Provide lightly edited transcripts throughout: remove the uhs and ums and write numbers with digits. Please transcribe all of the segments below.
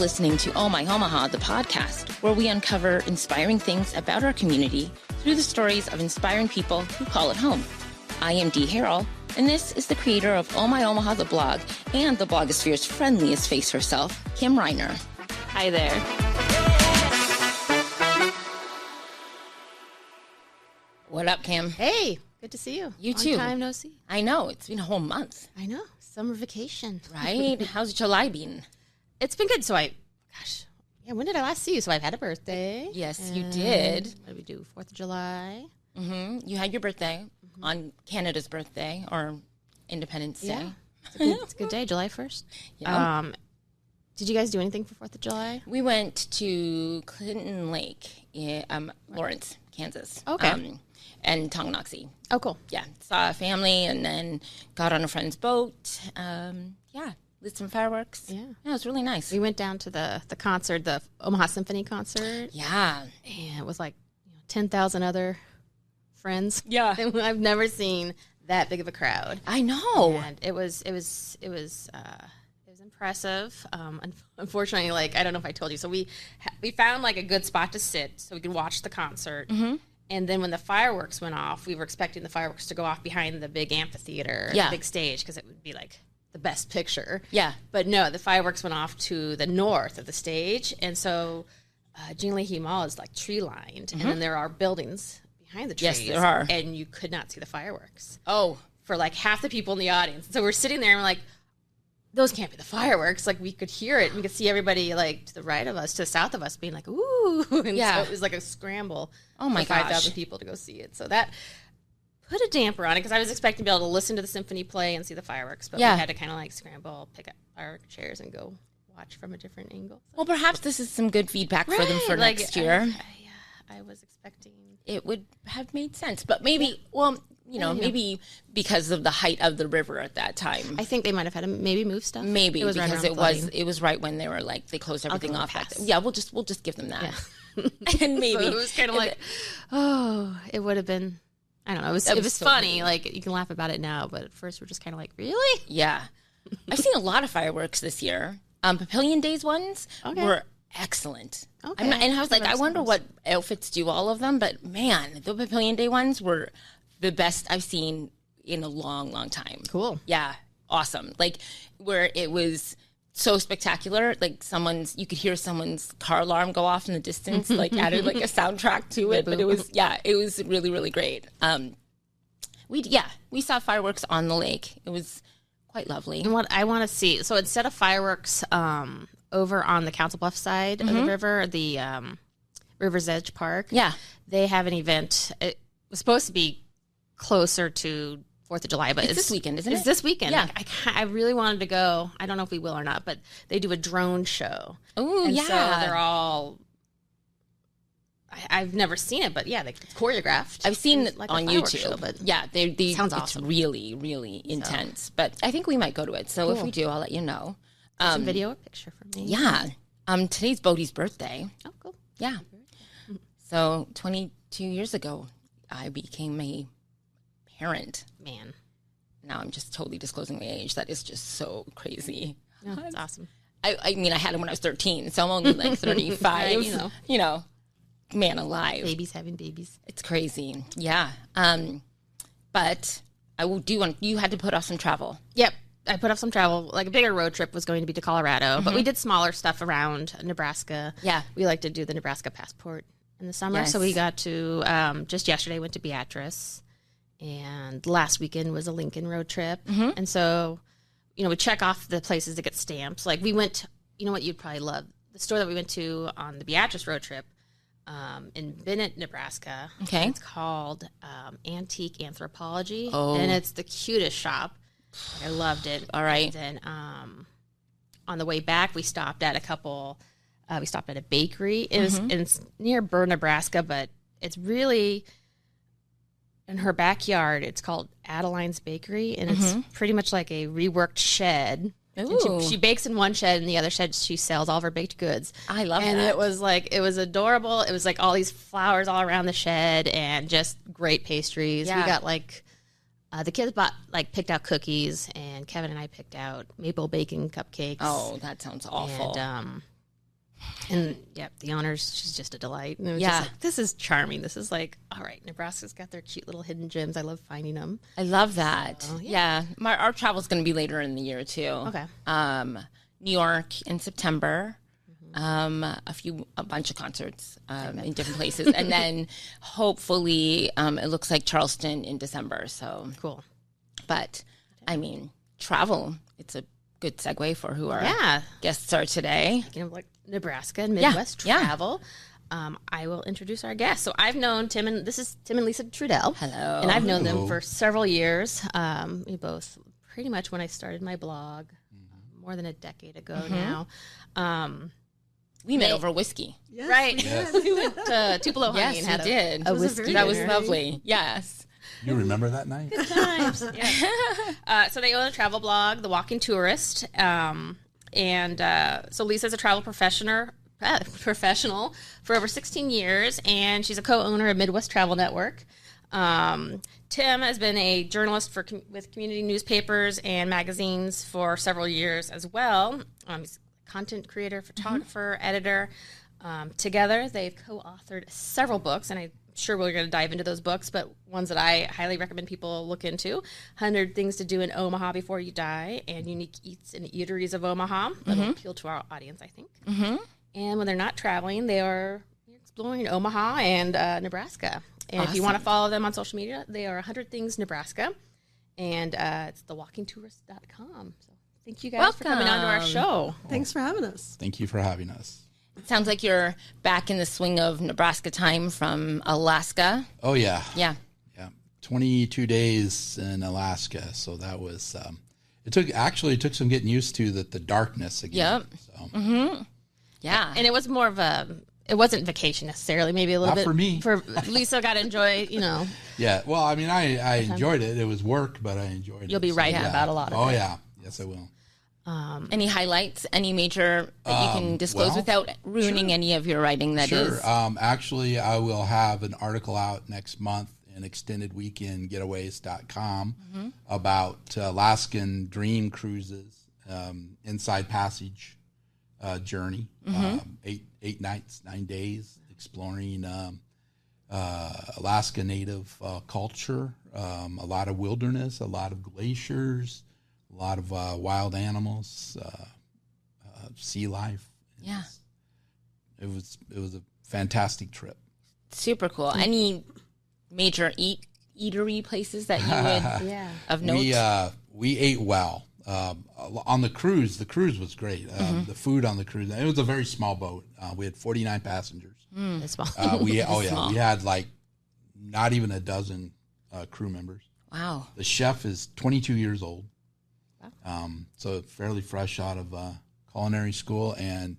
listening to Oh My Omaha, the podcast, where we uncover inspiring things about our community through the stories of inspiring people who call it home. I am Dee Harrell, and this is the creator of Oh My Omaha, the blog, and the blogosphere's friendliest face herself, Kim Reiner. Hi there. What up, Kim? Hey, good to see you. You Long too. time no see. I know, it's been a whole month. I know. Summer vacation. Right? How's July been? It's been good. So when did I last see you? So I've had a birthday. Yes, you did. What did we do? 4th of July. Mm-hmm. You had your birthday on Canada's birthday, or Independence Day. Yeah. It's a good day, July 1st. Yeah. Did you guys do anything for 4th of July? We went to Clinton Lake in Lawrence, Kansas. Okay. And Tonganoxie. Oh, cool. Yeah, saw a family and then got on a friend's boat. Lit some fireworks. Yeah, it was really nice. We went down to the concert, the Omaha Symphony concert. Yeah. And it was like 10,000 other friends. Yeah. And I've never seen that big of a crowd. I know. And it was impressive. Unfortunately, like, I don't know if I told you. So we found like a good spot to sit so we could watch the concert. Mm-hmm. And then when the fireworks went off, we were expecting the fireworks to go off behind the big amphitheater, the big stage, because it would be like the best picture. Yeah. But no, the fireworks went off to the north of the stage. And so Jean Leahy Mall is like tree lined. Mm-hmm. And then there are buildings behind the trees. Yes, there are. And you could not see the fireworks. Oh. For like half the people in the audience. So we're sitting there and we're like, those can't be the fireworks. Like, we could hear it. We could see everybody like to the right of us, to the south of us, being like, ooh. And so it was like a scramble. Oh my gosh. 5,000 people to go see it. So that put a damper on it, because I was expecting to be able to listen to the symphony play and see the fireworks, but we had to kind of like scramble, pick up our chairs and go watch from a different angle. So. Well, perhaps this is some good feedback for them for like, next year. I was expecting it would have made sense, but maybe, maybe because of the height of the river at that time. I think they might have had to maybe move stuff. Maybe it was because it was right when they were like they closed everything off. Yeah, we'll just give them that. Yeah. And maybe so it was kind of like, it would have been. I don't know. It was so funny. Good. Like, you can laugh about it now, but at first we're just kind of like, really? Yeah. I've seen a lot of fireworks this year. Papillion Days ones were excellent. Okay. And I was like, I wonder what outfits do all of them, but man, the Papillion Day ones were the best I've seen in a long, long time. Cool. Yeah. Awesome. Like, where it was so spectacular, like you could hear someone's car alarm go off in the distance, like added like a soundtrack to it, but it was really, really great. We saw fireworks on the lake. It was quite lovely. And what I want to see, so instead of fireworks over on the Council Bluff side of the river, the River's Edge Park, they have an event. It was supposed to be closer to 4th of July, but it's this weekend, isn't it? It's this weekend. Yeah. I really wanted to go. I don't know if we will or not, but they do a drone show. Oh, yeah. So they're all, I've never seen it, but yeah, it's choreographed. I've seen it like on YouTube. Show, but sounds awesome. It's really, really intense, but I think we might go to it. So if we do, I'll let you know. Some video or picture for me. Yeah. Today's Bodie's birthday. Oh, cool. Yeah. So 22 years ago, I became a parent. Man. Now I'm just totally disclosing my age. That is just so crazy. No, that's awesome. I mean, I had him when I was 13, so I'm only like 35. You know, man alive. Babies having babies. It's crazy. Yeah. But I will you had to put off some travel. Yep. I put off some travel. Like, a bigger road trip was going to be to Colorado, but we did smaller stuff around Nebraska. Yeah. We like to do the Nebraska passport in the summer. Yes. So we got to, just yesterday, went to Beatrice. And last weekend was a Lincoln road trip. Mm-hmm. And so, we check off the places that get stamps. Like, we went, you know what you'd probably love? The store that we went to on the Beatrice road trip in Bennett, Nebraska. Okay. It's called Antique Anthropology. Oh. And it's the cutest shop. I loved it. All right. And then on the way back, we stopped at we stopped at a bakery. It's near Burr, Nebraska, but it's really in her backyard. It's called Adeline's Bakery, and it's pretty much like a reworked shed. She bakes in one shed, and the other shed she sells all of her baked goods. I love that. And it was adorable. It was like all these flowers all around the shed and just great pastries. Yeah. We got the kids picked out cookies, and Kevin and I picked out maple bacon cupcakes. Oh, that sounds awful. And And the owners, she's just a delight. And it was just like, this is charming. This is like, all right, Nebraska's got their cute little hidden gems. I love finding them. I love that. So, our travel's going to be later in the year too. Okay. New York in September. A bunch of concerts in different places, and then hopefully it looks like Charleston in December. So cool. But I mean, travel. It's a good segue for who our guests are today. Speaking of like Nebraska and Midwest travel, I will introduce our guests. So I've known Tim and Lisa Trudell. Hello. And I've known them for several years. We both pretty much when I started my blog more than a decade ago now. We met over whiskey. Yes, right. Yes. We went to Tupelo Honey and had a whiskey. That was lovely. Yes. You remember that night? Good times. So they own a travel blog, The Walking Tourist. So Lisa's a travel professional for over 16 years, and she's a co-owner of Midwest Travel Network. Tim has been a journalist with community newspapers and magazines for several years as well. He's a content creator, photographer, editor. Together, they've co-authored several books, and I'm sure we're going to dive into those books, but ones that I highly recommend people look into. 100 Things to Do in Omaha Before You Die, and Unique Eats and Eateries of Omaha. That'll appeal to our audience, I think. And when they're not traveling, they are exploring Omaha and Nebraska. And if you want to follow them on social media, they are 100 Things Nebraska, and it's thewalkingtourist.com. So thank you guys for coming on to our show. Thanks for having us. Thank you for having us. It sounds like you're back in the swing of Nebraska time from Alaska. Oh, yeah. Yeah. 22 days in Alaska. So that was, it took some getting used to the darkness again. Yep. So. Yeah. And it was more of it wasn't vacation necessarily, maybe a little bit. For me. For Lisa got to enjoy, Yeah. Well, I mean, I enjoyed it. It was work, but I enjoyed it. You'll be writing about a lot of it. Oh, yeah. Yes, I will. Any highlights, any major that you can disclose without ruining any of your writing that is? Actually, I will have an article out next month in extendedweekendgetaways.com about Alaskan Dream Cruises, Inside Passage journey, 8 nights, 9 days, exploring Alaska Native culture, a lot of wilderness, a lot of glaciers, a lot of wild animals, sea life. Yeah. It was a fantastic trip. Super cool. Any major eatery places that you would of note? We ate well. On the cruise was great. The food on the cruise, it was a very small boat. We had 49 passengers. It's small. We had like not even a dozen crew members. Wow. The chef is 22 years old. So fairly fresh out of culinary school, and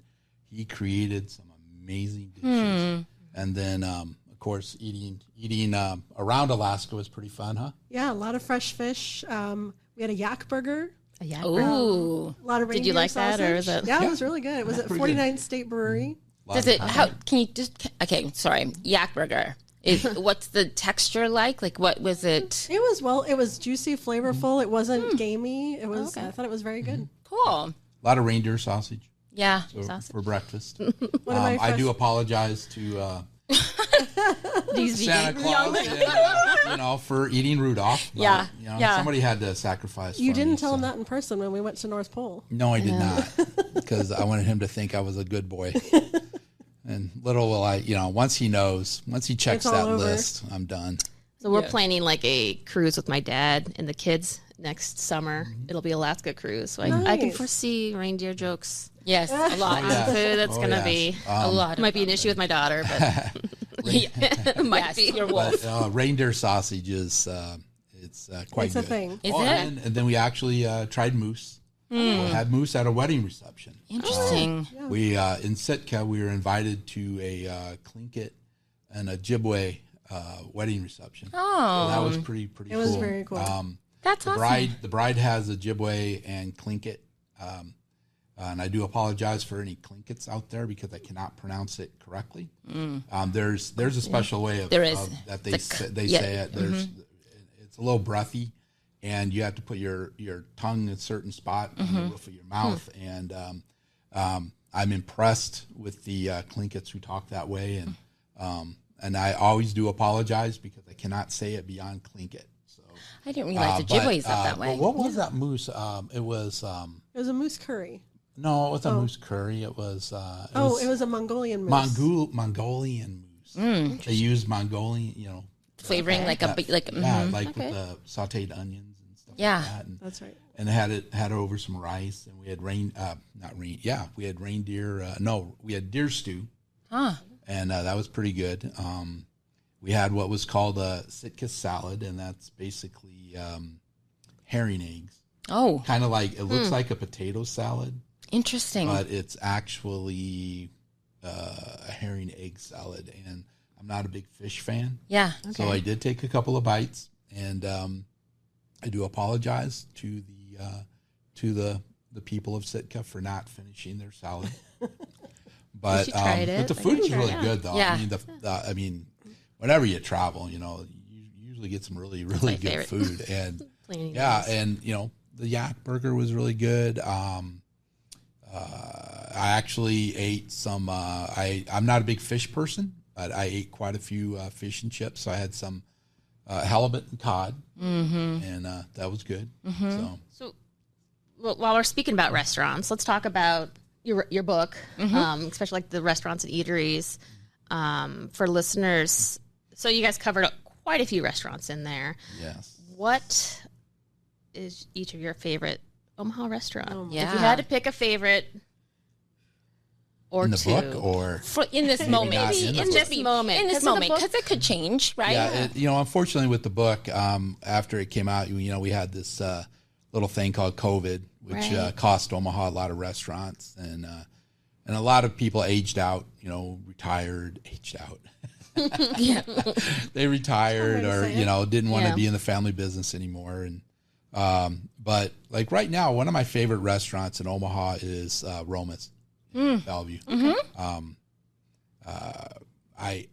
he created some amazing dishes. And then, of course, eating around Alaska was pretty fun, huh? Yeah, a lot of fresh fish. We had a yak burger. A yak burger. A lot of reindeer Did you like sausage. that, or is it? Yeah, it was really good. It was at 49th State Brewery. Does it? How can you just? Okay, sorry. Yak burger. What's the texture like? Like, what was it? It was juicy, flavorful. It wasn't gamey. It was. I thought it was very good. Cool. A lot of reindeer sausage. Yeah. For breakfast. I do apologize to These Santa Claus, and, for eating Rudolph. Yeah. Somebody had to sacrifice. You for didn't me, tell him that in person when we went to North Pole. No, I did not, because I wanted him to think I was a good boy. And little will I, once he checks that list, I'm done. So we're planning like a cruise with my dad and the kids next summer. It'll be Alaska cruise. So I can foresee reindeer jokes. Yes, a lot. Food, that's going to be a lot. Might be an issue with my daughter, but might be. Your wolf. But, reindeer sausage is it's quite good. It's a thing. Is it? And then we actually tried moose. We had moose at a wedding reception. Interesting. We in Sitka, we were invited to a Tlingit and a Ojibwe wedding reception. Oh, So that was pretty cool. It was very cool. That's awesome. The bride has Ojibwe and Tlingit, and I do apologize for any Tlinkits out there because I cannot pronounce it correctly. There's a special way of that they say it. It's a little breathy. And you have to put your tongue in a certain spot on the roof of your mouth. And I'm impressed with the Clinkets who talk that way, and I always do apologize because I cannot say it beyond Clinket. So I didn't realize Ojibwe's up that way. What was that moose? It was a moose curry. No, it was a moose curry. It was. It was a Mongolian moose. Mongolian moose. They used Mongolian, flavoring like with the sautéed onions and stuff. Yeah, like that. That's right. And had it over some rice, and we had we had reindeer. We had deer stew. Huh. And that was pretty good. We had what was called a Sitka salad, and that's basically herring eggs. Oh, kind of like it looks like a potato salad. Interesting. But it's actually a herring egg salad, and I'm not a big fish fan. Yeah. Okay. So I did take a couple of bites, and I do apologize to the people of Sitka for not finishing their salad. But the food was really good, though. Yeah. I mean, whenever you travel, you usually get some really, really good food, and and the yak burger was really good. I actually ate some. I'm not a big fish person, but I ate quite a few fish and chips. So I had some halibut and cod, and that was good. So while we're speaking about restaurants, let's talk about your book, especially like the restaurants and eateries for listeners. So you guys covered quite a few restaurants in there. Yes. What is each of your favorite Omaha restaurant? Yeah. If you had to pick a favorite or in the two. book, or in this moment, in this moment, because it could change, right? Yeah, unfortunately, with the book, after it came out, we had this little thing called COVID, which cost Omaha a lot of restaurants, and a lot of people aged out. Aged out. Yeah, they retired, or didn't want to be in the family business anymore, and. But like right now, one of my favorite restaurants in Omaha is Roma's in Bellevue. I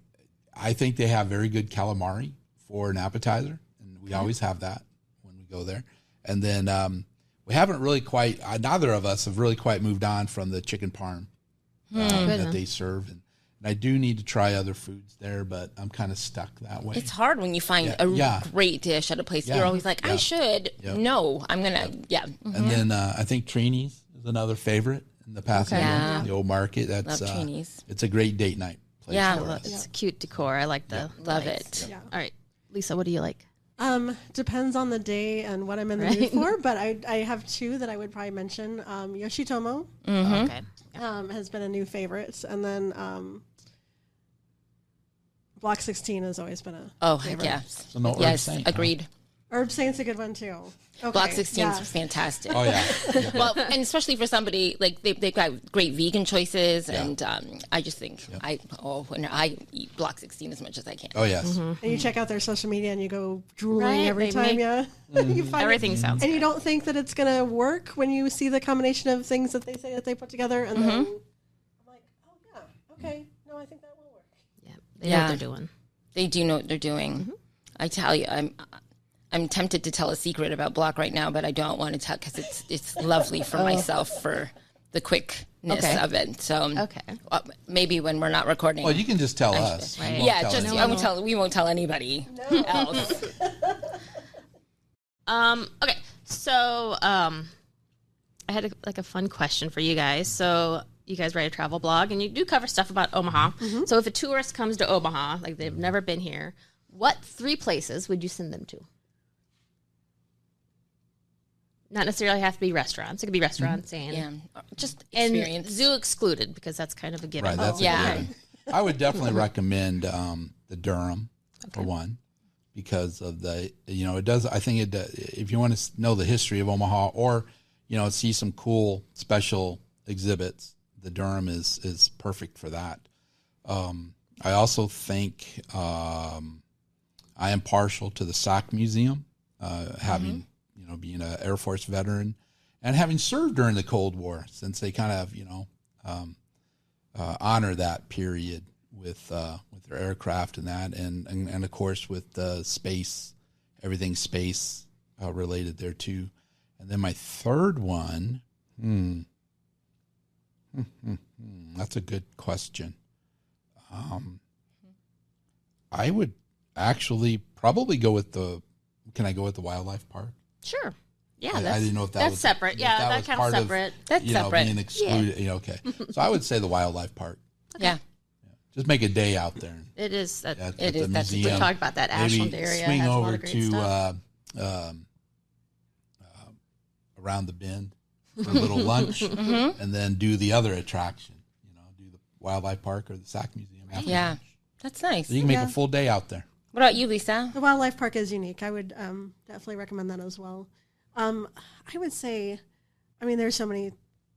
think they have very good calamari for an appetizer, and we always have that when we go there. And then we haven't really quite, neither of us have really quite moved on from the chicken parm that they serve. And I do need to try other foods there, but I'm kind of stuck that way. It's hard when you find a great dish at a place. You're always like, I should. No, I'm going to, And then I think Trini's is another favorite in the Pasadena, the old market. That's love Trini's. It's a great date night place for us. It's cute decor. I like the love lights. it. Yeah. All right, Lisa, what do you like? Depends on the day and what I'm in the mood for, but I have two that I would probably mention. Yoshitomo has been a new favorite, and then Block 16 has always been a favorite. Yes. So no yes, Herb Saint, agreed. Herb Saint's a good one too. Okay. Block 16 is fantastic. Oh yeah. Well, and especially for somebody like they've got great vegan choices, and I just think I eat Block 16 as much as I can. Oh yes. And you check out their social media and you go drooling every time. You find everything sounds. And good. you don't think that it's gonna work when you see the combination of things that they say that they put together, and then I'm like, oh yeah, okay, no, I think that will work. Yeah, they know what they're doing. They do know what they're doing. I tell you, I'm tempted to tell a secret about Block right now, but I don't want to tell because it's lovely for myself for the quickness of it. So maybe when we're not recording. Well, you can just tell us. Right. We won't tell anybody else. Okay, so I had a fun question for you guys. So you guys write a travel blog, and you do cover stuff about Omaha. So if a tourist comes to Omaha, like they've never been here, what 3 places would you send them to? Not necessarily have to be restaurants. It could be restaurants and just experience. And zoo excluded, because that's kind of a given. Right, that's a given. I would definitely recommend the Durham for one, because of the it does. I think it if you want to know the history of Omaha, or see some cool special exhibits, the Durham is perfect for that. I also think I am partial to the Sac Museum, having being an Air Force veteran and having served during the Cold War, since they kind of honor that period with their aircraft and that, and of course with the space, everything space related there too. And then my third one, That's a good question. I would actually probably go with can I go with the wildlife park? Sure. Yeah, I didn't know if that's was separate. Yeah, that counts separate. That's separate. Being excluded. Okay. So I would say the wildlife park. Okay. Yeah. Just make a day out there. It is. At it the is. museum. We talked about that Ashland area. Swing has over a lot of great stuff. to around the bend for a little lunch, and then do the other attraction. Do the wildlife park or the Sac Museum after lunch. That's nice. So you can make a full day out there. What about you, Lisa? The wildlife park is unique. I would definitely recommend that as well. I would say, there's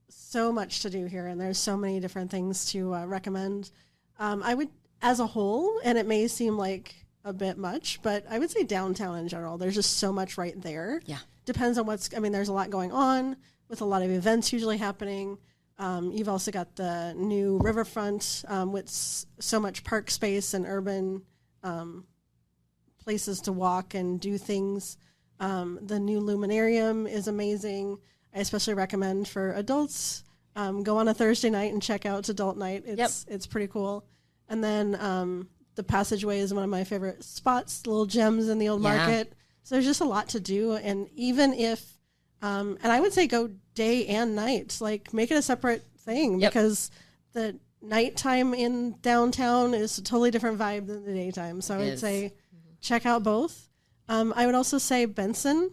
so much to do here, and there's so many different things to recommend. I would, as a whole, and it may seem like a bit much, but I would say downtown in general. There's just so much right there. Yeah. Depends on there's a lot going on with a lot of events usually happening. You've also got the new riverfront with so much park space and urban places to walk and do things. The new luminarium is amazing. I especially recommend for adults, go on a Thursday night and check out Adult Night. It's pretty cool. And then the Passageway is one of my favorite spots, little gems in the old market. So there's just a lot to do. And even if, and I would say go day and night, like make it a separate thing because the nighttime in downtown is a totally different vibe than the daytime. So I would say check out both. I would also say Benson,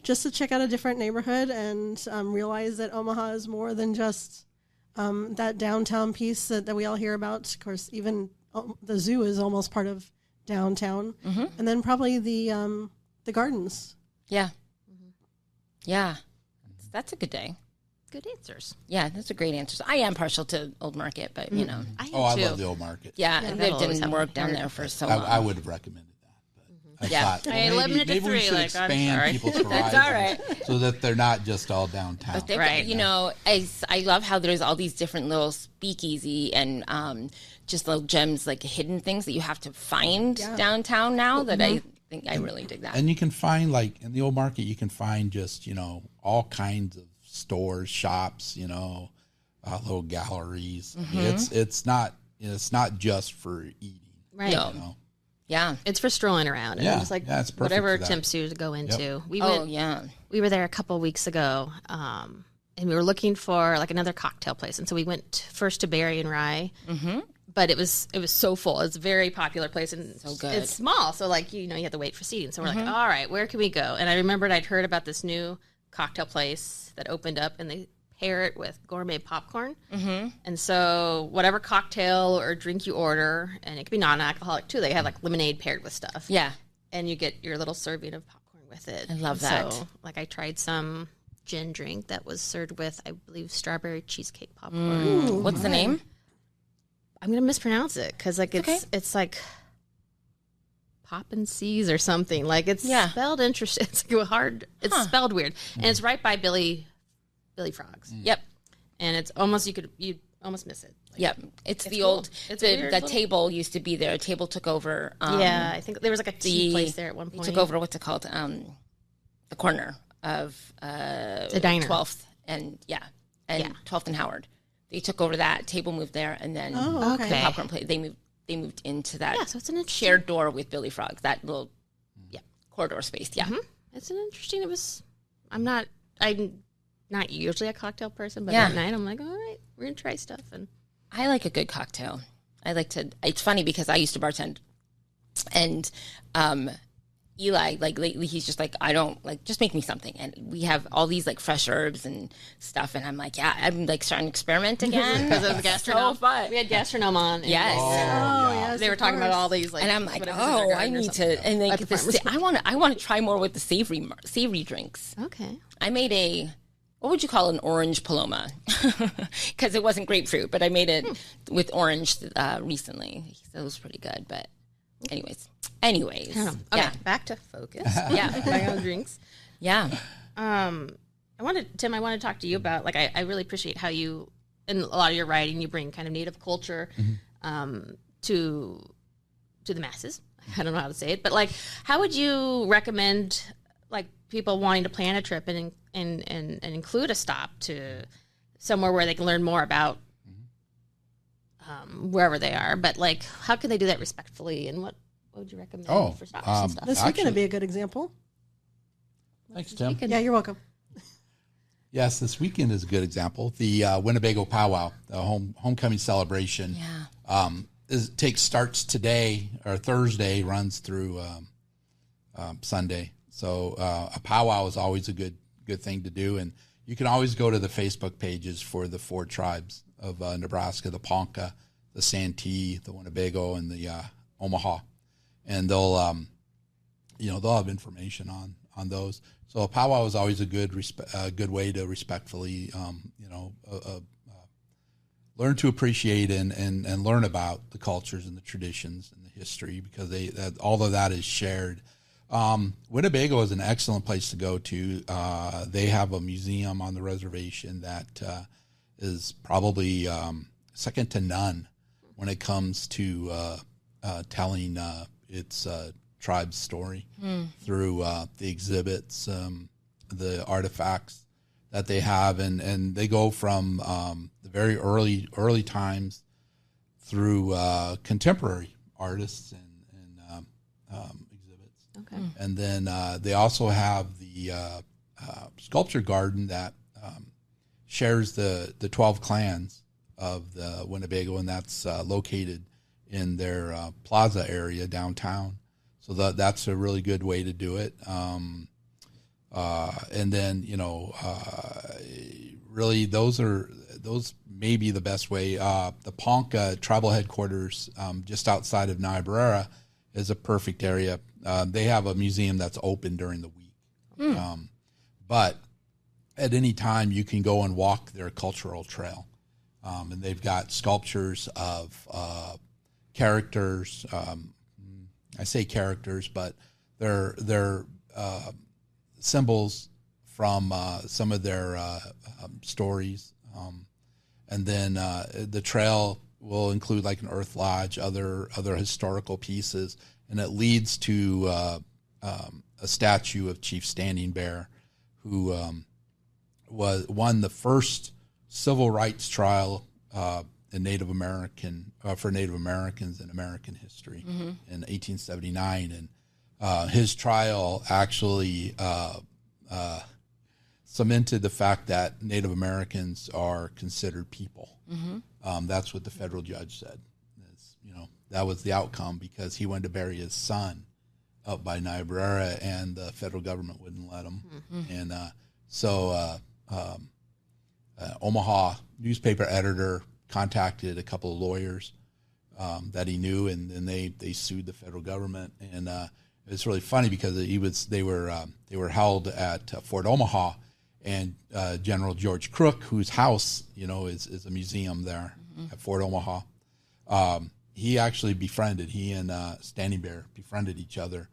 just to check out a different neighborhood and realize that Omaha is more than just that downtown piece that we all hear about. Of course, even the zoo is almost part of downtown. And then probably the gardens. Yeah. Yeah. That's a good day. Good answers. Yeah, that's a great answer. I am partial to Old Market, but, I am too. I love the Old Market. Yeah, they've done work down there for so long. I would have recommended that. I thought, maybe we should expand people's horizons so that they're not just all downtown. But I love how there's all these different little speakeasy and just little gems, like hidden things that you have to find downtown now that I think I really dig that. And you can find, like, in the Old Market, you can find just, all kinds of stores, shops, little galleries. It's not just for eating. Right. Yeah, it's for strolling around. And it's like whatever tempts you to go into. Yep. We were there a couple of weeks ago, and we were looking for like another cocktail place. And so we went first to Berry and Rye, but it was so full. It's a very popular place and so good. It's small, so like you have to wait for seating. So we're like, all right, where can we go? And I remembered I'd heard about this new cocktail place that opened up, and they pair it with gourmet popcorn. And so whatever cocktail or drink you order, and it could be non-alcoholic too, they have like lemonade paired with stuff. Yeah. And you get your little serving of popcorn with it. I love that. So like I tried some gin drink that was served with, I believe, strawberry cheesecake popcorn. What's the name? I'm going to mispronounce it because like it's like Poppin' Seas or something. Like it's spelled interesting. It's hard. It's spelled weird. And it's right by Billy Frogs. Yep. And it's almost, you'd almost miss it. Like, yep. It's the old, the table used to be there. A table took over. I think there was like a tea place there at one point. It took over, what's it called? The corner of the diner. 12th and 12th and Howard. They took over that. Table moved there, and then the popcorn place, they moved into that so it's an shared door with Billy Frogs, that little corridor space. Yeah. It's an interesting, I'm not usually a cocktail person, but at night I'm like, all right, we're going to try stuff. And I like a good cocktail. It's funny because I used to bartend, and Eli, like lately, he's just like, I don't just make me something. And we have all these like fresh herbs and stuff. And I'm like, I'm like starting to experiment again. Because of the gastronome. So fun. We had gastronome on. Yes. Yes. They were talking about all these and I'm like, I need to. And then I want to try more with the savory drinks. Okay. I made what would you call an orange paloma? Because it wasn't grapefruit, but I made it with orange recently. So it was pretty good. But anyways. Okay, back to focus. Back on drinks. Yeah. Tim, I want to talk to you about, like, I really appreciate how you, in a lot of your writing, you bring kind of Native culture to the masses. I don't know how to say it, but like, how would you recommend like people wanting to plan a trip and include a stop to somewhere where they can learn more about wherever they are. But like, how can they do that respectfully? And what would you recommend for stops and stuff? This weekend would be a good example. Thanks, Tim. Yeah, you're welcome. Yes, this weekend is a good example. The Winnebago Powwow, the homecoming celebration, starts today or Thursday, runs through Sunday. So a powwow is always a good thing to do, and you can always go to the Facebook pages for the 4 tribes of Nebraska: the Ponca, the Santee, the Winnebago, and the Omaha, and they'll have information on those. So a powwow is always a good way to respectfully, learn to appreciate and learn about the cultures and the traditions and the history, because all of that is shared. Winnebago is an excellent place to go to. They have a museum on the reservation that is probably second to none when it comes to telling its tribe's story through the exhibits, the artifacts that they have, and they go from the very early times through contemporary artists and exhibits. Okay. And then they also have the sculpture garden that shares the 12 clans of the Winnebago, and that's located in their plaza area downtown. So that's a really good way to do it. And then, really those may be the best way. The Ponca tribal headquarters, just outside of Niobrara, is a perfect area. They have a museum that's open during the week. But at any time you can go and walk their cultural trail. And they've got sculptures of characters, I say characters, but they're symbols from some of their stories. And then the trail will include like an Earth Lodge, other historical pieces, and it leads to a statue of Chief Standing Bear, who won the first civil rights trial for Native Americans in American history in 1879, and his trial actually cemented the fact that Native Americans are considered people. That's what the federal judge said. That was the outcome, because he wanted to bury his son up by Niobrara, and the federal government wouldn't let him. And so Omaha newspaper editor contacted a couple of lawyers that he knew, and they sued the federal government. And it's really funny because they were held at Fort Omaha, and General George Crook, whose house is a museum there at Fort Omaha, he actually he and Standing Bear befriended each other,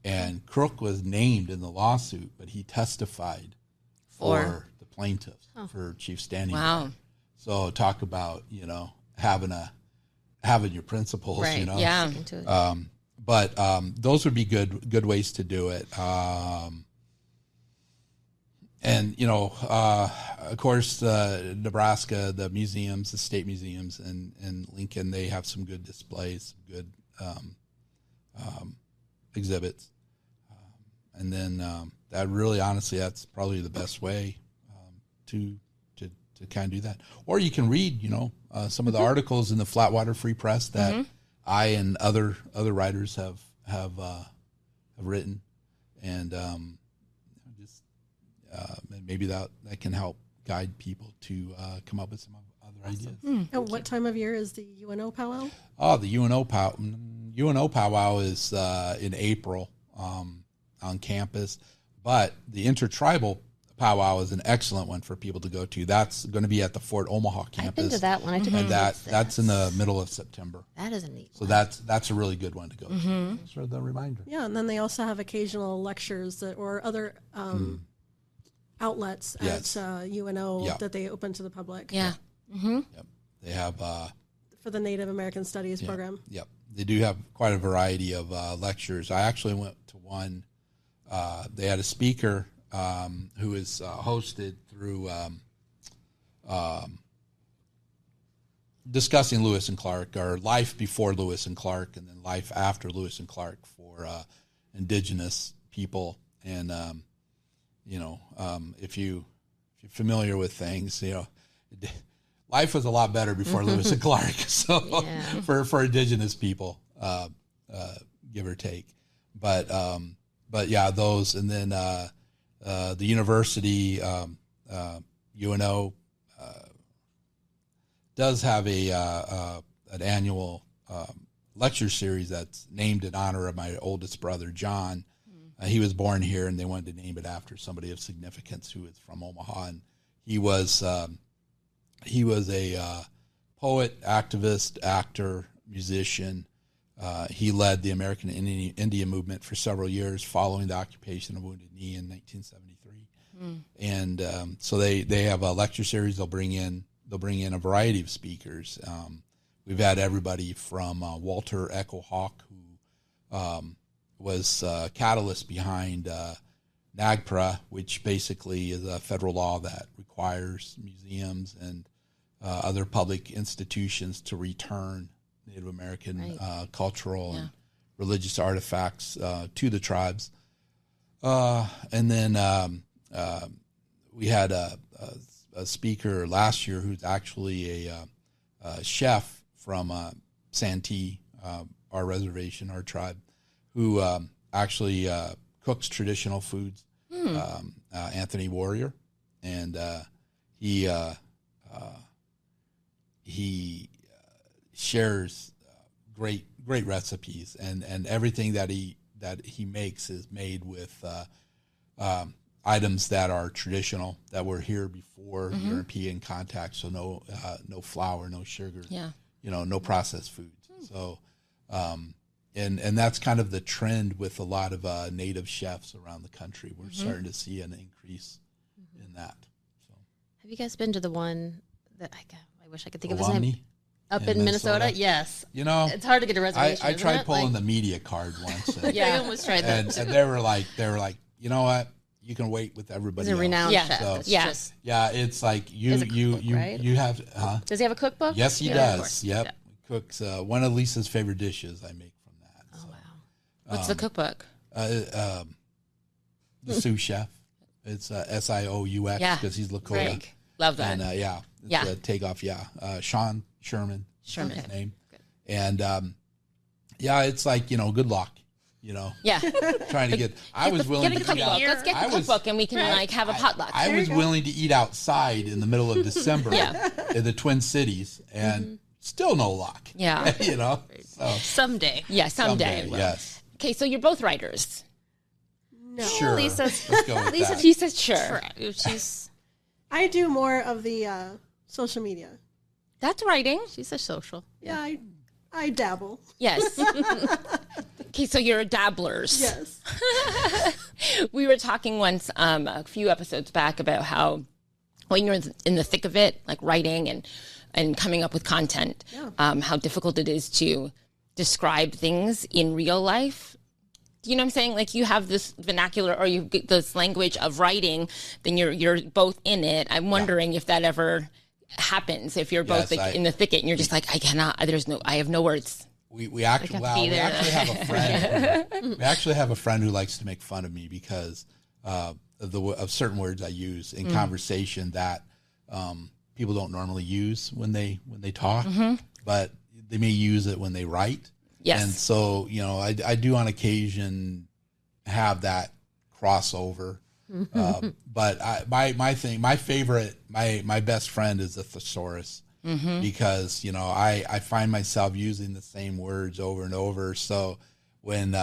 and Crook was named in the lawsuit, but he testified for the plaintiffs for Chief Standing Bear. So talk about, having your principles, right. Yeah. But those would be good ways to do it. And, of course, Nebraska, the museums, the state museums in Lincoln, they have some good displays, good exhibits. And then that really, honestly, that's probably the best way to kind of do that. Or you can read, some of the articles in the Flatwater Free Press that I and other writers have written, and maybe that can help guide people to come up with some other ideas. And what time of year is the UNO powwow? Oh, the UNO powwow is in April on campus, but the intertribal powwow is an excellent one for people to go to. That's going to be at the Fort Omaha campus. I've been to that one. I took that's in the middle of September. That is a neat one. So that's a really good one to go to. Thanks for the reminder. Yeah, and then they also have occasional lectures or other outlets at UNO that they open to the public. Yeah. Yep. They have for the Native American Studies program. Yep. They do have quite a variety of lectures. I actually went to one. They had a speaker who is hosted through discussing Lewis and Clark, or life before Lewis and Clark, and then life after Lewis and Clark for Indigenous people. And if you're familiar with things, life was a lot better before Lewis and Clark. So for Indigenous people, give or take. But yeah, those, and then the university, UNO, does have an annual lecture series that's named in honor of my oldest brother, John. He was born here, and they wanted to name it after somebody of significance who is from Omaha. And he was a poet, activist, actor, musician. He led the American Indian movement for several years following the occupation of Wounded Knee in 1973. And so they have a lecture series. They'll bring in a variety of speakers. We've had everybody from Walter Echo Hawk, who was catalyst behind NAGPRA, which basically is a federal law that requires museums and other public institutions to return Native American cultural and religious artifacts to the tribes. And then we had a speaker last year who's actually a chef from Santee, our reservation, our tribe, who actually cooks traditional foods, Anthony Warrior. And he shares great recipes, and everything that he makes is made with items that are traditional, that were here before European contact. So no flour, no sugar, no processed foods. So and that's kind of the trend with a lot of native chefs around the country. We're starting to see an increase in that. So, have you guys been to the one that I wish I could think of his Owamni? name? Up in Minnesota? Yes. It's hard to get a reservation. I tried pulling the media card once. And, I almost tried that. And they were like, you know what? You can wait with everybody He's a renowned chef. So, it's like you have. Does he have a cookbook? Yes, he does. Yep. Yeah. Cooks one of Lisa's favorite dishes I make from that. Oh, wow. What's the cookbook? The sous chef. It's SIOUX because he's Lakota. Right. Love that. And it's a takeoff. Sean Sherman. Sherman. His name. Good. And it's like, good luck. Trying to get. I was willing to eat out. Let's get the cookbook and we can have a potluck. I was willing to eat outside in the middle of December in the Twin Cities, and still no luck. Yeah, So. Someday. Yeah, someday. Yes. Okay, so you're both writers. No, sure. Let's go with that. She says sure. I do more of the social media. That's writing. She says social. Yeah, I dabble. Yes. Okay, so you're dabblers. Yes. We were talking once a few episodes back about how when you're in the thick of it, like writing and coming up with content, how difficult it is to describe things in real life. Do you know what I'm saying? Like you have this vernacular or you get this language of writing, then you're both in it. I'm wondering if that ever happens, if you're both in the thicket and you're just like, I have no words. We actually have a friend. We actually have a friend who likes to make fun of me because of certain words I use in conversation that people don't normally use when they talk, but they may use it when they write. Yes. And so I do on occasion have that crossover. But my favorite, my best friend is the thesaurus. Because I find myself using the same words over and over. So when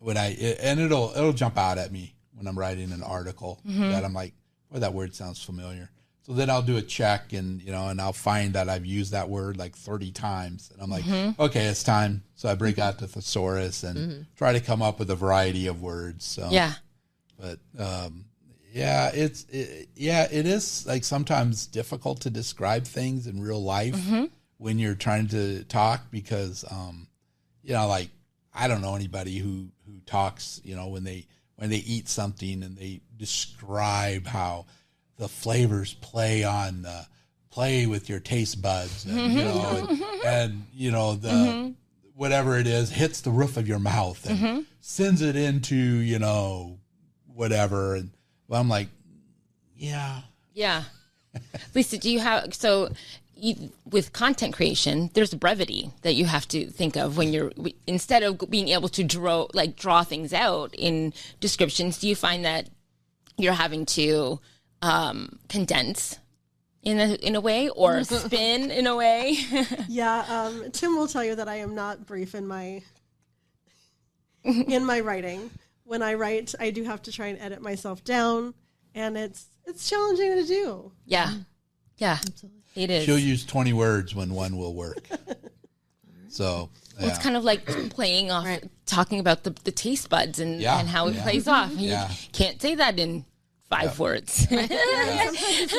it'll jump out at me when I'm writing an article that I'm like, boy, that word sounds familiar. So then I'll do a check and I'll find that I've used that word like 30 times, and I'm like, okay, it's time. So I break out the thesaurus and try to come up with a variety of words. So but it is like sometimes difficult to describe things in real life when you're trying to talk because, like I don't know anybody who talks, when they eat something and they describe how the flavors play on play with your taste buds, and, the whatever it is hits the roof of your mouth and sends it into, whatever. And I'm like, yeah. Lisa, do you have, with content creation, there's brevity that you have to think of when you're, instead of being able to draw things out in descriptions, do you find that you're having to condense in a way, or spin in a way? Yeah, Tim will tell you that I am not brief in my writing. When I write, I do have to try and edit myself down, and it's challenging to do. Yeah, absolutely. It is. She'll use 20 words when one will work. So it's kind of like playing off, talking about the taste buds and how it plays off. You can't say that in 5 words. Sometimes it's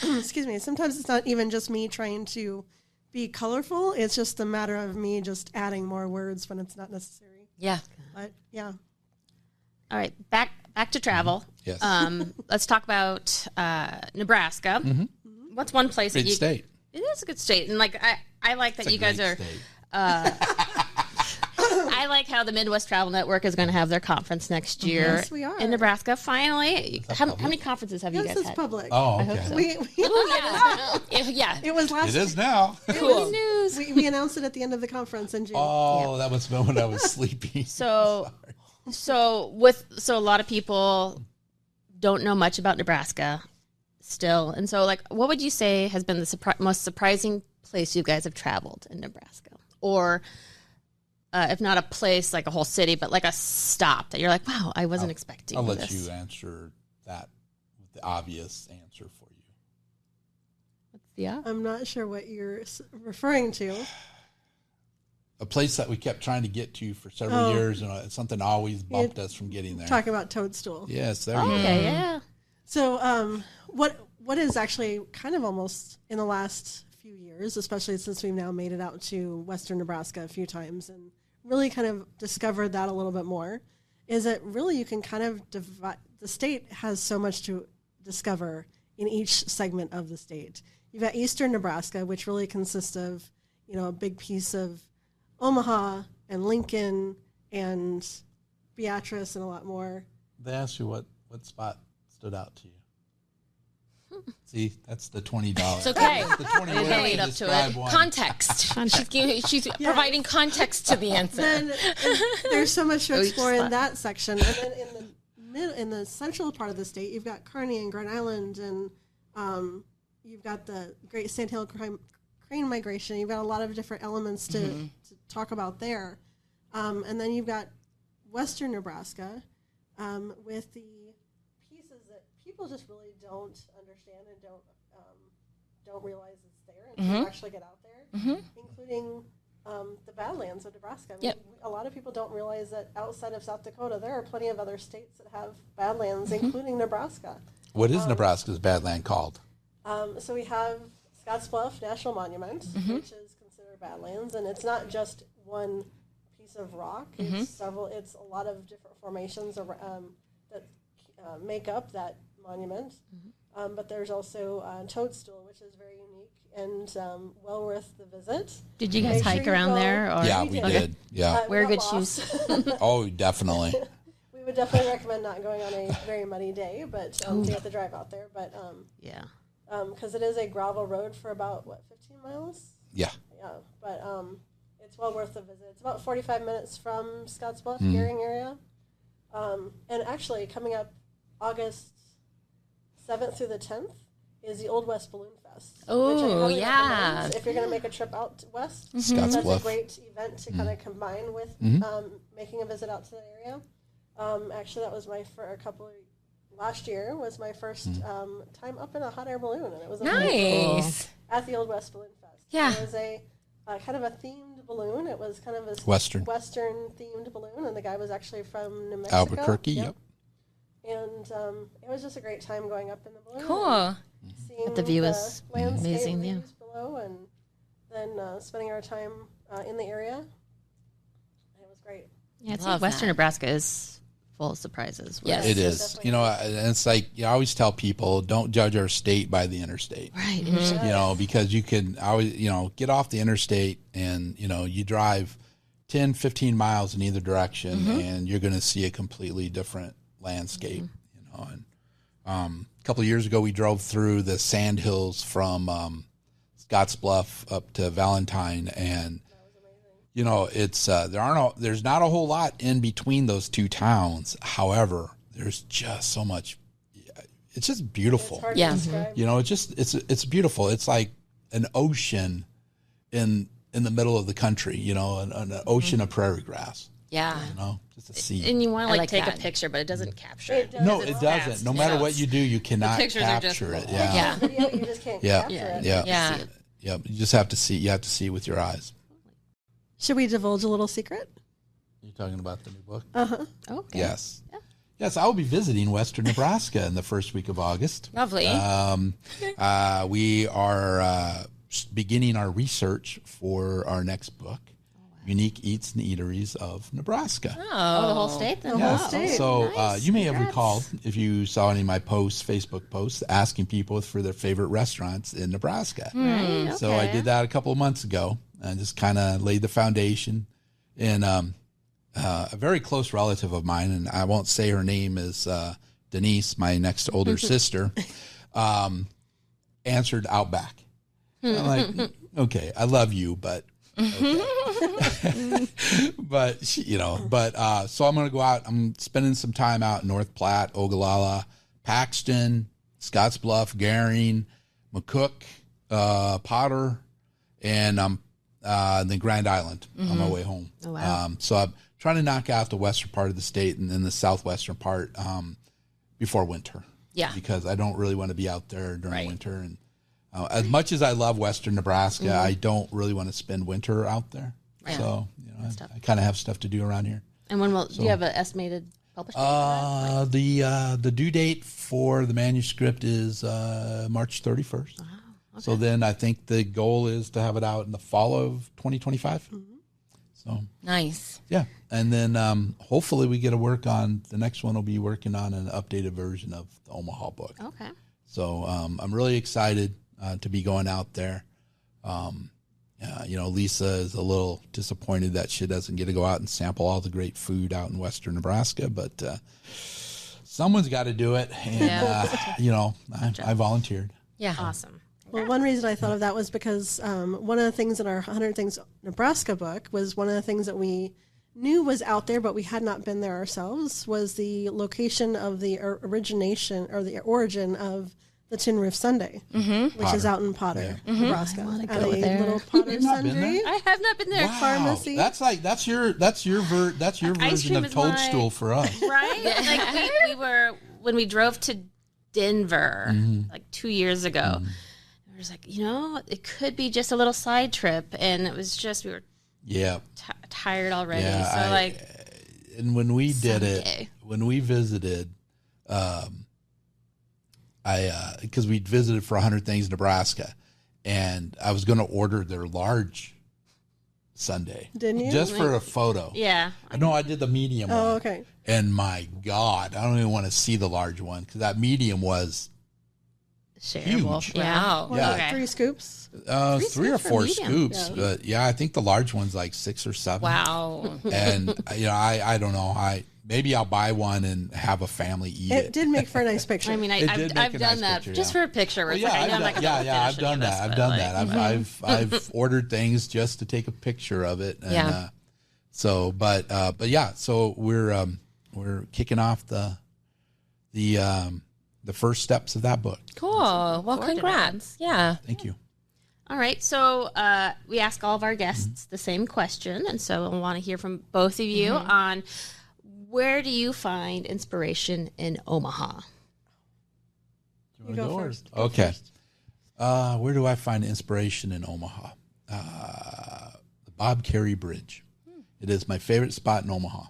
not excuse me. Sometimes it's not even just me trying to be colorful. It's just a matter of me just adding more words when it's not necessary. Yeah. But yeah. All right, back to travel. Yes. Let's talk about Nebraska. Mm-hmm. What's one place Great state? It is a good state, and I like that you guys are. I like how the Midwest Travel Network is going to have their conference next year. Yes, we are. In Nebraska. Finally, how many conferences have you guys it's had? public. Oh, okay. I hope so. It was last. It is now. Cool news. We announced it at the end of the conference in June. Oh, that must have been when I was sleeping. So a lot of people don't know much about Nebraska still, and so what would you say has been the most surprising place you guys have traveled in Nebraska, or if not a place like a whole city, but like a stop that you're like, wow, I wasn't expecting. I'll let you answer that with the obvious answer for you. Yeah, I'm not sure what you're referring to. A place that we kept trying to get to for several years, and something always bumped us from getting there. Talking about Toadstool. Yes, there you go. Okay, yeah. So, what is actually kind of almost in the last few years, especially since we've now made it out to Western Nebraska a few times and really kind of discovered that a little bit more, is that really you can kind of divide. The state has so much to discover in each segment of the state. You've got Eastern Nebraska, which really consists of, a big piece of Omaha and Lincoln and Beatrice and a lot more. They asked you what spot stood out to you. See, that's the $20. It's okay. The 20 lead up to it. Context. She's providing context to the answer. Then, there's so much to explore in that section. And then in the central part of the state, you've got Kearney and Grand Island, and you've got the Great Sandhill Crane Migration. You've got a lot of different elements to talk about there. And then you've got Western Nebraska with the pieces that people just really don't understand and don't realize it's there until you actually get out there, including the Badlands of Nebraska. I mean, a lot of people don't realize that outside of South Dakota, there are plenty of other states that have Badlands, including Nebraska. What is Nebraska's Badland called? So we have Scottsbluff National Monument, which is considered Badlands, and it's not just one piece of rock. It's several. It's a lot of different formations that make up that monument. But there's also Toadstool, which is very unique and well worth the visit. Did you guys hike around there? Or? Yeah, we did. Yeah, wear good shoes. Oh, definitely. We would definitely recommend not going on a very muddy day, but to get the drive out there. But because it is a gravel road for about 15 miles. Yeah. Yeah, but it's well worth the visit. It's about 45 minutes from Scottsbluff, Gearing area, and actually coming up August 7th through the 10th is the Old West Balloon Fest. Oh, yeah. If you're going to make a trip out west, Scottsbluff. that's a great event to kind of combine with making a visit out to the area. Actually, that was last year was my first time up in a hot air balloon, and it was nice at the Old West Balloon Fest. Yeah. It was a kind of a themed balloon. It was kind of a Western themed balloon, and the guy was actually from New Mexico. Albuquerque, yep. And it was just a great time going up in the balloon. Cool. Seeing the view is amazing, yeah. Below, and then spending our time in the area. It was great. Yeah, Western Nebraska is full of surprises. Yes, it is. You know, and it's like I always tell people, don't judge our state by the interstate. Right. Mm-hmm. You know, because you can always, you know, get off the interstate and, you know, you drive 10, 15 miles in either direction and you're going to see a completely different landscape, you know. And a couple of years ago, we drove through the sand hills from Scottsbluff up to Valentine, and you know, it's there's not a whole lot in between those two towns. However, there's just so much. It's just beautiful. Yeah. You know, it's beautiful. It's like an ocean in the middle of the country. You know, an ocean of prairie grass. Yeah. You know, just a sea. And you want to like take that. a picture, but it doesn't capture it. No, it doesn't. No matter what you do, you cannot pictures are just capture it. cool. Yeah. Yeah. Video, you just can't Yeah. capture it. Yeah. Yeah. You just have to see. You have to see with your eyes. Should we divulge a little secret? You're talking about the new book? Okay. Yes. Yeah. Yes, I will be visiting Western Nebraska in the first week of August. Lovely. We are beginning our research for our next book, Unique Eats and Eateries of Nebraska. Oh, the whole state then? The whole state. So Nice. you may have Congrats. recalled, if you saw any of my Facebook posts, asking people for their favorite restaurants in Nebraska. Right, So I okay. did that a couple of months ago and just kind of laid the foundation. And a very close relative of mine, and I won't say her name, is Denise, my next older sister, answered Outback. I'm like, okay, I love you, but okay. But so I'm going to go out. I'm spending some time out in North Platte, Ogallala, Paxton, Scottsbluff, Gering, McCook, Potter, and then Grand Island on my way home. Oh, wow. So I'm trying to knock out the western part of the state and then the southwestern part before winter. Yeah. Because I don't really want to be out there during Right. winter. And as much as I love western Nebraska, I don't really want to spend winter out there. Right. So, you know, I kind of have stuff to do around here. And when do you have an estimated publish date? The due date for the manuscript is March 31st. So then I think the goal is to have it out in the fall of 2025. So Nice. yeah, and then hopefully we get to work on the next one. We'll be working on an updated version of the Omaha book. Okay. So I'm really excited to be going out there. You know, Lisa is a little disappointed that she doesn't get to go out and sample all the great food out in western Nebraska, but someone's got to do it. And, you know, I volunteered. Yeah. Awesome. Well, one reason I thought of that was because one of the things in our 100 Things Nebraska book was one of the things that we knew was out there, but we had not been there ourselves, was the location of the origination or the origin of the Tin Roof Sundae, which is out in Potter, Nebraska. At a there. little Potter You've not been Sundae. I have not been there. Pharmacy. That's your version cream of is Toadstool for us. Right? Like we were, when we drove to Denver like 2 years ago, I was like, you know, it could be just a little side trip. And it was just, we were Yeah. tired already. Yeah, So and when we did someday. it, when we visited, because we visited for 100 Things Nebraska, and I was going to order their large Sunday. Didn't you? Just for a photo. yeah. No, I did the medium one. Oh, okay. And my God, I don't even want to see the large one because that medium was Shareable. Huge. Wow. What, Yeah. like 3 scoops? 3 or scoops for 4 medium. scoops. But yeah, I think the large one's like 6 or 7. Wow. And you know, I don't know. Maybe I'll buy one and have a family eat It it. did make for a nice picture. I mean, It did make I've a done nice that picture, just yeah. for a picture. Where Well, it's yeah, like, I know I'm not gonna I've finish done any of that. this, I've but, done like, that. I've ordered things just to take a picture of it. And, Yeah. So, but yeah, so we're kicking off the first steps of that book. Cool. Well, forward to congrats. Yeah. Thank you. All right, so we ask all of our guests the same question, and so I want to hear from both of you on where do you find inspiration in Omaha? You go first. Okay. Where do I find inspiration in Omaha? The Bob Carey Bridge. It is my favorite spot in Omaha.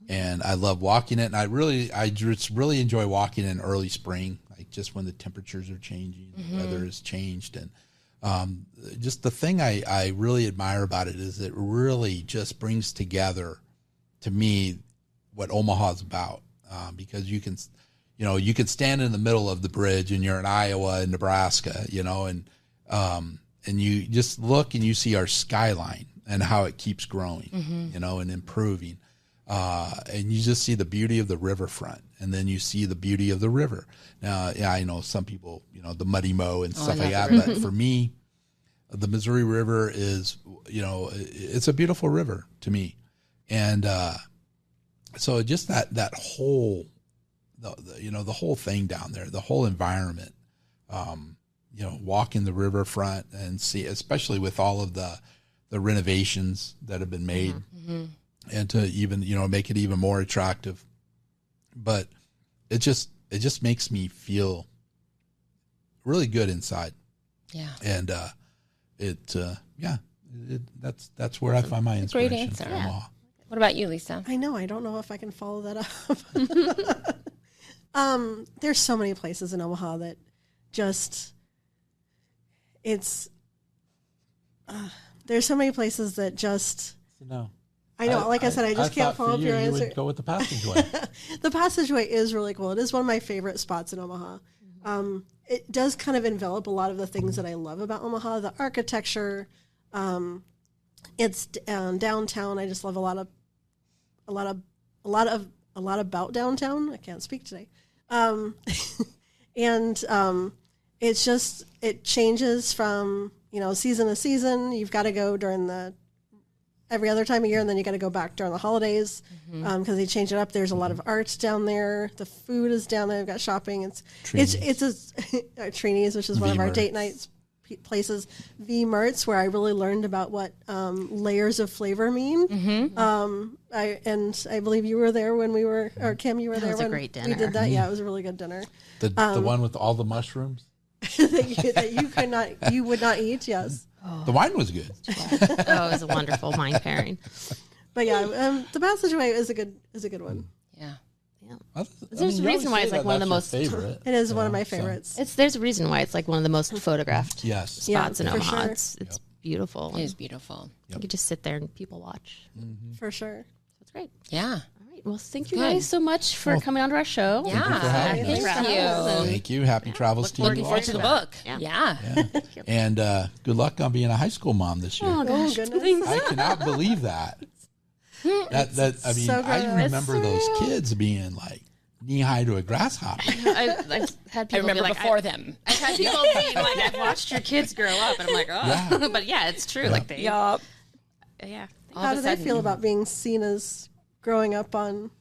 And I love walking it. And I just really enjoy walking in early spring, like just when the temperatures are changing, the weather has changed. And just the thing I really admire about it is it really just brings together, to me, what Omaha's about, because you can stand in the middle of the bridge and you're in Iowa and Nebraska, and you just look and you see our skyline and how it keeps growing, and improving. And you just see the beauty of the riverfront, and then you see the beauty of the river. Now, I know some people, the muddy mow and stuff like that, but for me, the Missouri River is, it's a beautiful river to me. And so just that whole, the whole thing down there, the whole environment, walking the riverfront and see, especially with all of the renovations that have been made, and to even, make it even more attractive. But it just makes me feel really good inside. Yeah. And that's where I find my inspiration. Great answer. Yeah. What about you, Lisa? I know. I don't know if I can follow that up. There's so many places in Omaha that just, there's so many places that just, no. I know. Like I said, I just can't follow up your answer. You would go with the Passageway. The Passageway is really cool. It is one of my favorite spots in Omaha. It does kind of envelop a lot of the things that I love about Omaha. The architecture, it's downtown. I just love a lot about downtown. I can't speak today. And it's just, it changes from, season to season. You've got to go during every other time of year, and then you got to go back during the holidays because they change it up. There's a lot of art down there. The food is down there. They've got shopping. It's Trini's, which is one of our date nights places. V-Marts, where I really learned about what layers of flavor mean. I believe you were there when we were, or Kim, you were there when a great dinner. We did that. Yeah, it was a really good dinner. The one with all the mushrooms that you would not eat. Yes. Oh. The wine was good. It was a wonderful wine pairing. But yeah, the Passageway is a good one. Yeah. There's a reason why it's like one of the most favorite. It is one of my favorites. There's a reason why it's like one of the most photographed spots in Omaha. Sure. It's beautiful. It is beautiful. You could just sit there and people watch. For sure. That's great. Yeah. Well, thank you guys so much for coming on to our show. Yeah. Thank you. Thank you. Happy travels to you. Looking forward to the book. Yeah. And good luck on being a high school mom this year. Oh, gosh. I cannot believe that. I remember those kids being like knee high to a grasshopper. I've had people remember be like, before them. I've had people being like, I've watched your kids grow up, and I'm like, oh. But yeah, it's true. Like they, yeah. How do they feel about being seen as growing up on?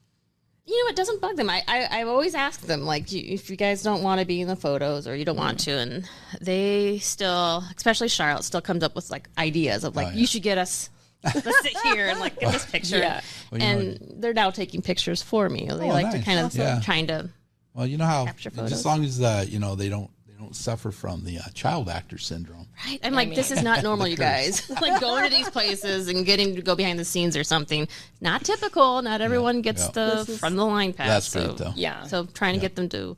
It doesn't bug them. I've always asked them, like, if you guys don't want to be in the photos or you don't want to, and they still, especially Charlotte, still comes up with like ideas of like, you should get us. Let's sit here and like get this picture. Yeah. Well, and they're now taking pictures for me. They like to kind of trying to. Well, you know how capture photos. As long as they don't suffer from the child actor syndrome. Right. I'm like, this is not normal, you guys. Like going to these places and getting to go behind the scenes or something. Not typical. Not everyone gets the front of the line pass. That's great though. Yeah. So trying to get them to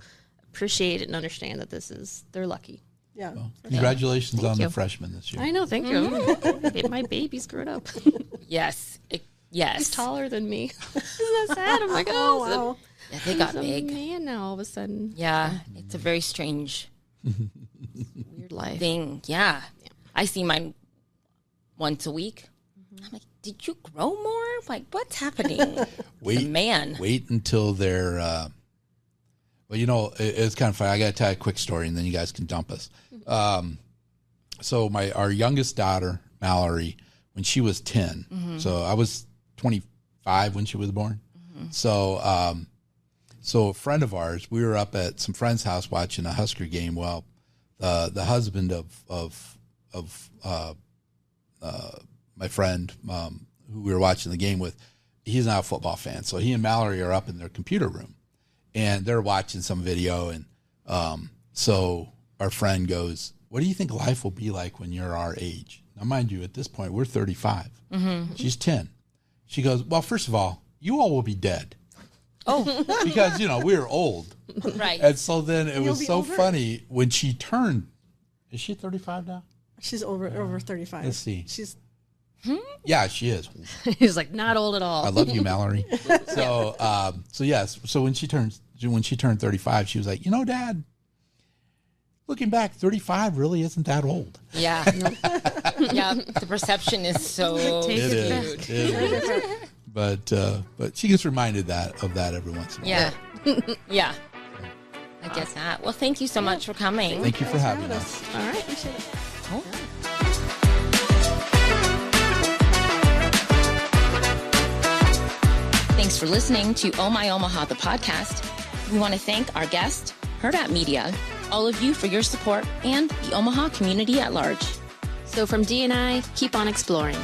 appreciate it and understand that they're lucky. Yeah. Well, congratulations on the freshman this year. I know. Thank you. My baby's grown up. Yes. He's taller than me. Isn't that sad? I'm like, oh, wow. Yeah, they got big. Man, now all of a sudden. Yeah. It's a very strange weird life thing. Yeah. I see mine once a week. I'm like, did you grow more? Like, what's happening? Wait until they're it's kind of funny. I got to tell you a quick story, and then you guys can dump us. So our youngest daughter, Mallory, when she was 10, so I was 25 when she was born. So a friend of ours, we were up at some friend's house watching a Husker game. Well, the husband of my friend who we were watching the game with, he's not a football fan. So he and Mallory are up in their computer room, and they're watching some video. And so our friend goes, "What do you think life will be like when you're our age?" Now, mind you, at this point, we're 35. She's 10. She goes, "Well, first of all, you all will be dead." Oh. Because, we were old. Right. And so then it was so funny when she turned. Is she 35 now? She's over 35. Let's see. She's Yeah, she is. He's like, not old at all. I love you, Mallory. So, yes. So when she turned 35, she was like, Dad, looking back, 35 really isn't that old. Yeah. Yeah. The perception is so It is. But she gets reminded of that every once in a while. Yeah. Yeah. I get that. Well, thank you so much for coming. Thank you for having us. All right. Appreciate it. Cool. Thanks for listening to Oh My Omaha, the podcast. We want to thank our guest, Hurrdat Media, all of you for your support, and the Omaha community at large. So from D and I, keep on exploring.